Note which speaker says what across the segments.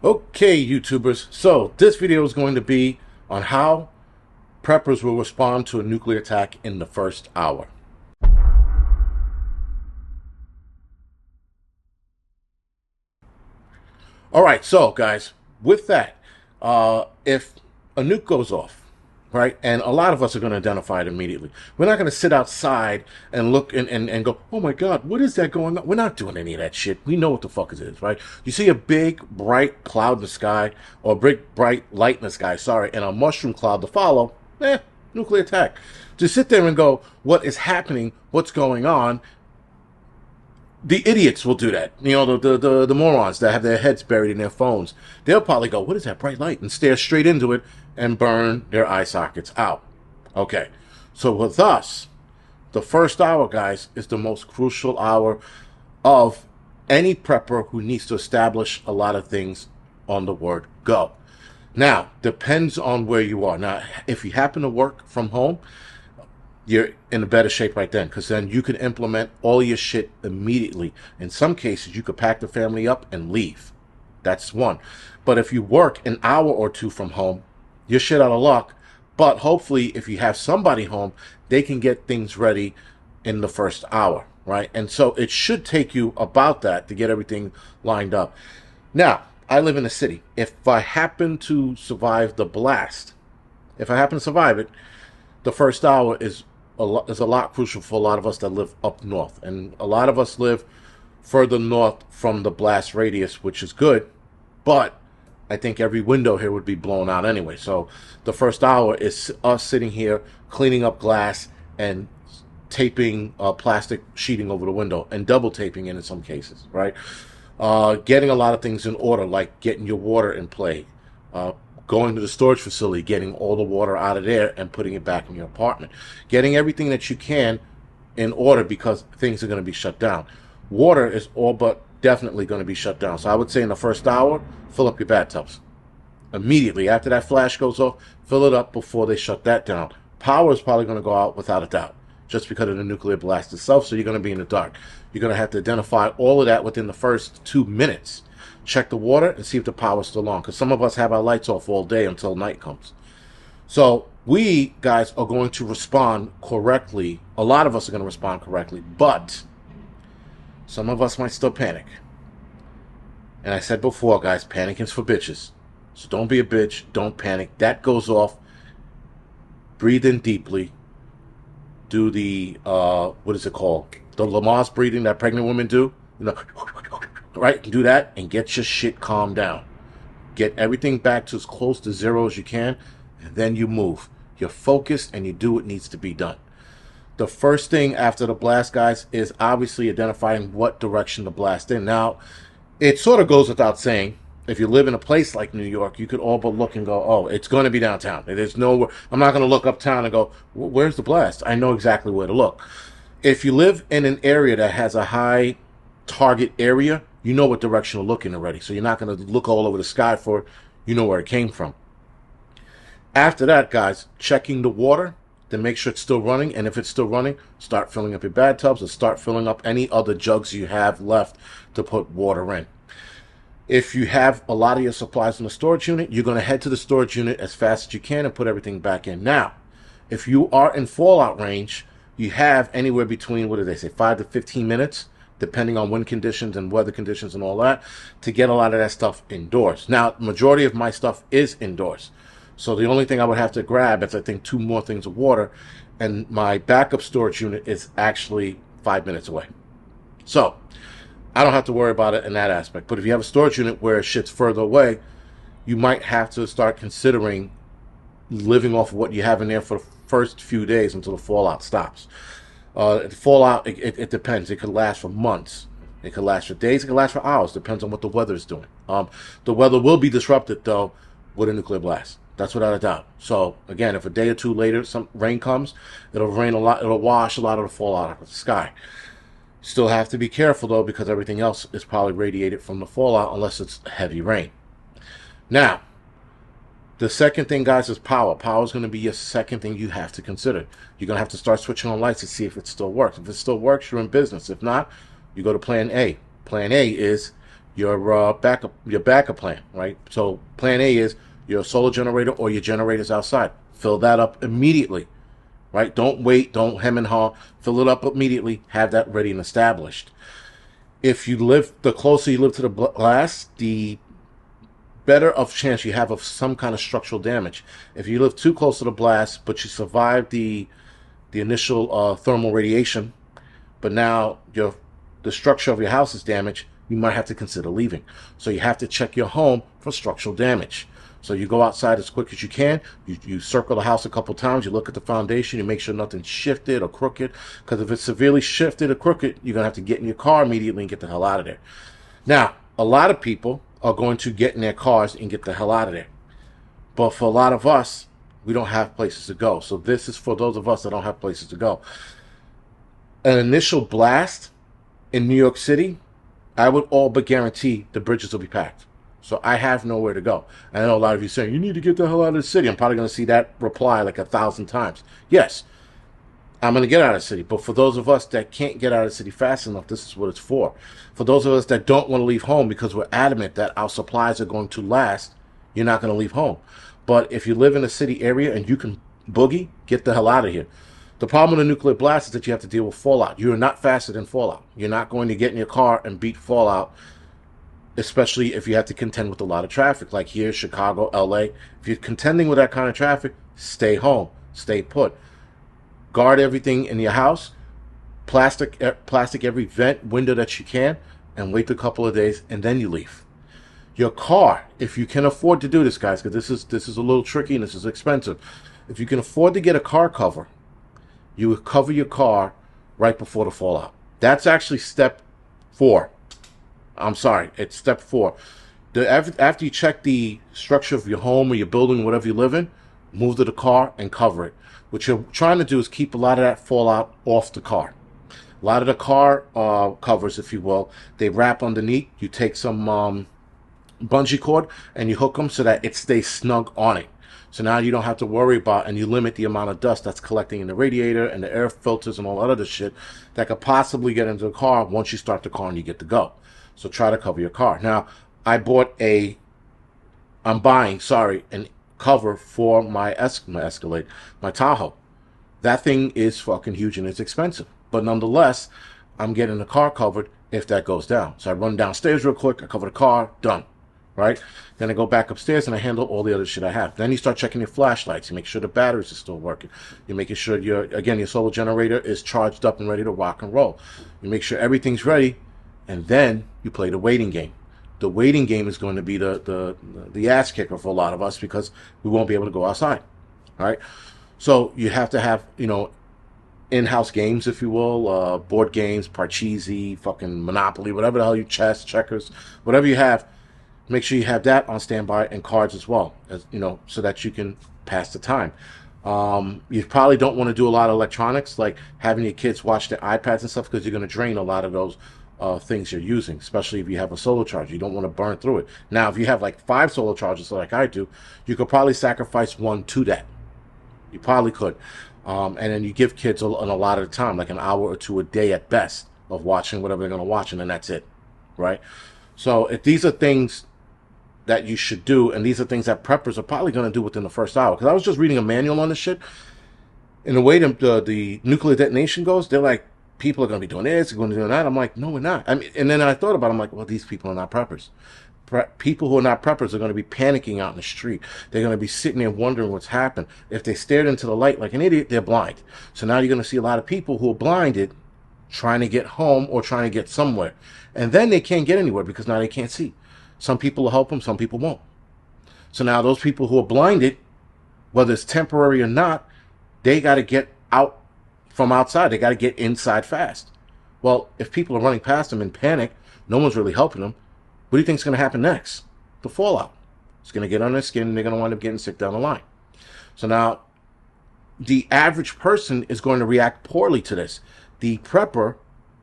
Speaker 1: Okay, YouTubers, so this video is going to be on how preppers will respond to a nuclear attack in the first hour. Alright, so guys, with that, if a nuke goes off, right, and a lot of us are going to identify it immediately. We're not going to sit outside and look and go, oh my God, what is that going on? We're not doing any of that shit. We know what the fuck it is, right? You see a big, bright cloud in the sky, or a big, bright light in the sky, sorry, and a mushroom cloud to follow, nuclear attack. To sit there and go, what is happening? What's going on? The idiots will do that. You know, the morons that have their heads buried in their phones. They'll probably go, what is that bright light? And stare straight into it and burn their eye sockets out. Okay. So with us, the first hour, guys, is the most crucial hour of any prepper who needs to establish a lot of things on the word go. Now, depends on where you are. Now, if you happen to work from home, you're in a better shape right then, because then you can implement all your shit immediately. In some cases, you could pack the family up and leave. That's one. But if you work an hour or two from home, you're shit out of luck. But hopefully, if you have somebody home, they can get things ready in the first hour, right? And so it should take you about that to get everything lined up. Now, I live in a city. If I happen to survive the blast, if I happen to survive it, the first hour is a lot crucial for a lot of us that live up north. And a lot of us live further north from the blast radius, which is good. But I think every window here would be blown out anyway. So the first hour is us sitting here, cleaning up glass and taping plastic sheeting over the window and double taping it in some cases, right? Getting a lot of things in order, like getting your water in play, going to the storage facility, getting all the water out of there and putting it back in your apartment. Getting everything that you can in order, because things are going to be shut down. Water is all but definitely going to be shut down. So I would say in the first hour, fill up your bathtubs. Immediately after that flash goes off, fill it up before they shut that down. Power is probably going to go out without a doubt, just because of the nuclear blast itself, so you're going to be in the dark. You're going to have to identify all of that within the first 2 minutes. Check the water and see if the power's still on, because some of us have our lights off all day until night comes. So we, guys, are going to respond correctly. A lot of us are going to respond correctly, but some of us might still panic. And I said before, guys, panic is for bitches. So don't be a bitch. Don't panic. That goes off. Breathe in deeply. Do the, what is it called? The Lamaze breathing that pregnant women do. You know, right? Do that and get your shit calmed down. Get everything back to as close to zero as you can, and then you move. You're focused and you do what needs to be done. The first thing after the blast, guys, is obviously identifying what direction to blast in. Now, it sort of goes without saying, if you live in a place like New York, you could all but look and go, oh, it's going to be downtown. There's no, I'm not going to look uptown and go, where's the blast? I know exactly where to look. If you live in an area that has a high target area, you know what direction to look in already. So you're not going to look all over the sky for it. You know where it came from. After that, guys, checking the water to make sure it's still running. And if it's still running, start filling up your bathtubs or start filling up any other jugs you have left to put water in. If you have a lot of your supplies in the storage unit, you're going to head to the storage unit as fast as you can and put everything back in. Now, if you are in fallout range, you have anywhere between, what do they say, 5 to 15 minutes, depending on wind conditions and weather conditions and all that, to get a lot of that stuff indoors. Now, the majority of my stuff is indoors. So the only thing I would have to grab is, I think, 2 more things of water, and my backup storage unit is actually 5 minutes away. So I don't have to worry about it in that aspect. But if you have a storage unit where shit's further away, you might have to start considering living off of what you have in there for the first few days until the fallout stops. The fallout, it depends. It could last for months. It could last for days. It could last for hours. Depends on what the weather is doing. The weather will be disrupted, though, with a nuclear blast. That's without a doubt. So, again, if a day or two later some rain comes, it'll rain a lot. It'll wash a lot of the fallout out of the sky. Still have to be careful, though, because everything else is probably radiated from the fallout unless it's heavy rain. Now, the second thing, guys, is power. Power is going to be your second thing you have to consider. You're going to have to start switching on lights to see if it still works. If it still works, you're in business. If not, you go to plan A. Plan A is your backup plan, right? So plan A is your solar generator or your generators outside. Fill that up immediately, right? Don't wait, don't hem and haw. Fill it up immediately. Have that ready and established. If you live, the closer you live to the blast, the better of chance you have of some kind of structural damage. If you live too close to the blast, but you survive the initial thermal radiation, but now the structure of your house is damaged, you might have to consider leaving. So you have to check your home for structural damage. So you go outside as quick as you can. You circle the house a couple times. You look at the foundation. You make sure nothing's shifted or crooked. Because if it's severely shifted or crooked, you're going to have to get in your car immediately and get the hell out of there. Now, a lot of people are going to get in their cars and get the hell out of there. But for a lot of us, we don't have places to go. So this is for those of us that don't have places to go. An initial blast in New York City, I would all but guarantee the bridges will be packed. So I have nowhere to go. I know a lot of you saying, you need to get the hell out of the city. I'm probably going to see that reply like 1,000 times. Yes, I'm going to get out of the city. But for those of us that can't get out of the city fast enough, this is what it's for. For those of us that don't want to leave home because we're adamant that our supplies are going to last, you're not going to leave home. But if you live in a city area and you can boogie, get the hell out of here. The problem with a nuclear blast is that you have to deal with fallout. You are not faster than fallout. You're not going to get in your car and beat fallout, especially if you have to contend with a lot of traffic. Like here, Chicago, LA. If you're contending with that kind of traffic, stay home. Stay put. Guard everything in your house. Plastic every vent, window that you can, and wait a couple of days, and then you leave. Your car, if you can afford to do this, guys, because this is a little tricky and this is expensive. If you can afford to get a car cover, you would cover your car right before the fallout. That's actually step 4. I'm sorry, it's step 4. After you check the structure of your home or your building, whatever you live in, move to the car and cover it. What you're trying to do is keep a lot of that fallout off the car. A lot of the car covers, if you will, they wrap underneath. You take some bungee cord and you hook them so that it stays snug on it. So now you don't have to worry about, and you limit the amount of dust that's collecting in the radiator and the air filters and all that other shit that could possibly get into the car once you start the car and you get to go. So try to cover your car. Now, I'm buying an cover for my Escalade, my Tahoe. That thing is fucking huge and it's expensive. But nonetheless, I'm getting the car covered if that goes down. So I run downstairs real quick, I cover the car, done. Right? Then I go back upstairs and I handle all the other shit I have. Then you start checking your flashlights. You make sure the batteries are still working. You're making sure your solar generator is charged up and ready to rock and roll. You make sure everything's ready, and then you play the waiting game. The waiting game is going to be the ass kicker for a lot of us because we won't be able to go outside. All right? So you have to have, in-house games, if you will, board games, Parcheesi, fucking Monopoly, whatever the hell chess, checkers, whatever you have. Make sure you have that on standby and cards as well, so that you can pass the time. You probably don't want to do a lot of electronics, like having your kids watch their iPads and stuff, because you're going to drain a lot of those things you're using, especially if you have a solar charger. You don't want to burn through it. Now, if you have like 5 solar chargers like I do, you could probably sacrifice one to that. You probably could. And then you give kids a lot of time, like an hour or 2 a day at best of watching whatever they're going to watch, and then that's it, right? So if these are things that you should do, and these are things that preppers are probably going to do within the first hour. Because I was just reading a manual on this shit, and the way the nuclear detonation goes, they're like, people are going to be doing this, going to do that. I'm like, no, we're not. I mean, and then I thought about it, I'm like, well, these people are not preppers. People who are not preppers are going to be panicking out in the street. They're going to be sitting there wondering what's happened. If they stared into the light like an idiot, they're blind. So now you're going to see a lot of people who are blinded trying to get home or trying to get somewhere. And then they can't get anywhere because now they can't see. Some people will help them, some people won't. So now those people who are blinded, whether it's temporary or not, they got to get out from outside. They got to get inside fast. Well, if people are running past them in panic, no one's really helping them, what do you think is going to happen next? The fallout. It's going to get on their skin and they're going to wind up getting sick down the line. So now the average person is going to react poorly to this. The prepper,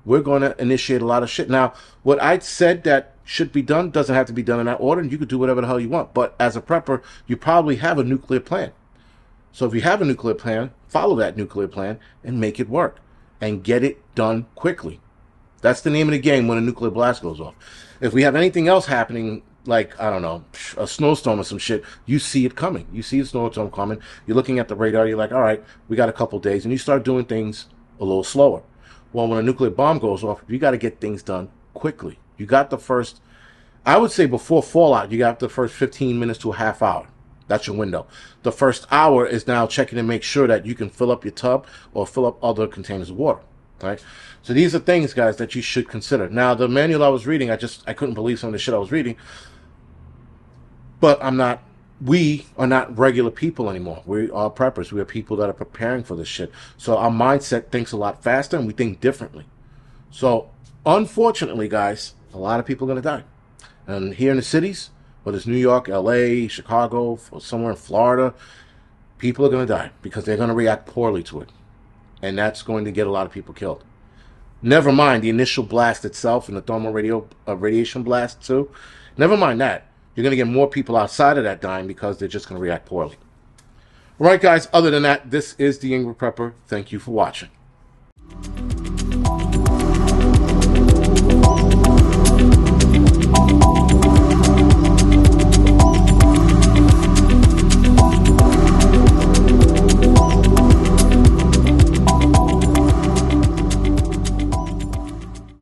Speaker 1: we're going to initiate a lot of shit. Now, what I said that should be done doesn't have to be done in that order, and you could do whatever the hell you want. But as a prepper, you probably have a nuclear plan. So if you have a nuclear plan, follow that nuclear plan and make it work and get it done quickly. That's the name of the game when a nuclear blast goes off. If we have anything else happening, like, I don't know, a snowstorm or some shit, you see it coming. You see a snowstorm coming. You're looking at the radar. You're like, all right, we got a couple days. And you start doing things a little slower. Well, when a nuclear bomb goes off, you got to get things done quickly. You got the first, I would say before fallout, you got the first 15 minutes to a half hour. That's your window. The first hour is now checking to make sure that you can fill up your tub or fill up other containers of water. Right? So these are things, guys, that you should consider. Now, the manual I was reading, I couldn't believe some of the shit I was reading. But we are not regular people anymore. We are preppers. We are people that are preparing for this shit. So our mindset thinks a lot faster and we think differently. So, unfortunately, guys, a lot of people are going to die. And here in the cities, whether it's New York, LA, Chicago, or somewhere in Florida, people are going to die because they're going to react poorly to it. And that's going to get a lot of people killed. Never mind the initial blast itself and the thermal radiation blast too. Never mind that. You're going to get more people outside of that dying because they're just going to react poorly. All right, guys, other than that, this is the Angry Prepper. Thank you for watching.